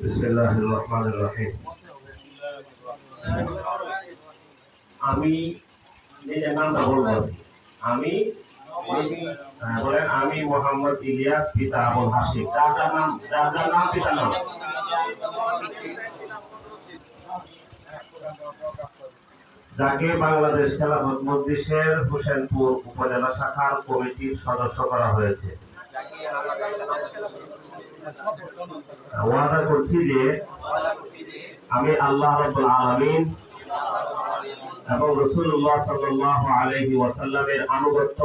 বিসমিল্লাহির রহমানির রহিম। আমি নিজের নামটা বলবো। আমি বলেন, আমি মোহাম্মদ ইলিয়াস, পিতা আবুল হাশিম। যার নাম পিতার নাম। যাকে বাংলাদেশ খেলাফত মজলিসের হোসেনপুর উপজেলা শাখার কমিটির সদস্য করা হয়েছে। ওয়াদা করছি যে আমি আল্লাহ রাব্বুল আলামিন এবং রাসূলুল্লাহ সাল্লাল্লাহু আলাইহি ওয়াসাল্লামের আনুগত্য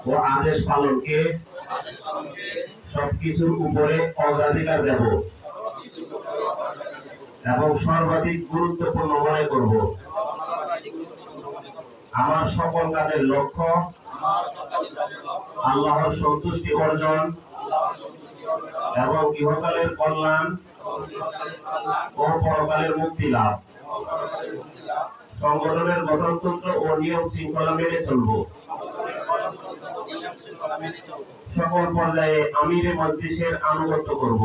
ও আদেশ পালনকে সবকিছুর উপরে অগ্রাধিকার দেব এবং সর্বাধিক গুরুত্বপূর্ণ মনে করব। আমার সকল কাজের লক্ষ্য আল্লাহর সন্তুষ্টি অর্জন এবং ইহকালের কল্যাণ ও পরকালের মুক্তি লাভ। সংগঠনের গঠনতন্ত্র ও নিয়ম শৃঙ্খলা মেনে চলব। সকল পর্যায়ে আমিরে মজলিসের আনুগত্য করব।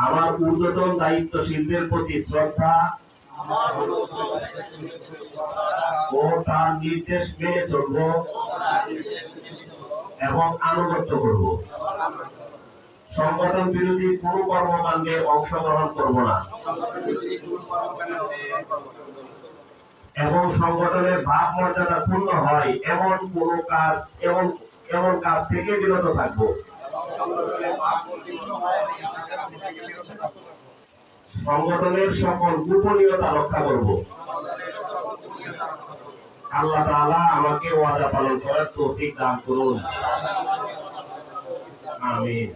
আমার ঊর্ধ্বতন দায়িত্বশীলদের প্রতি শ্রদ্ধা ও তার নির্দেশ মেনে চলব এবং আনুগত্য করব। সংগঠন বিরোধী কোনো কর্মকাণ্ডে অংশগ্রহণ করব না এবং সংগঠনের ভাব মর্যাদা পূর্ণ হয় এমন কাজ থেকে বিরত থাকব। সংগঠনের সকল গোপনীয়তা রক্ষা করব। আল্লাহ তাআলা আমাকে ওয়াদা পালন করার তৌফিক দান করুন। আমিন।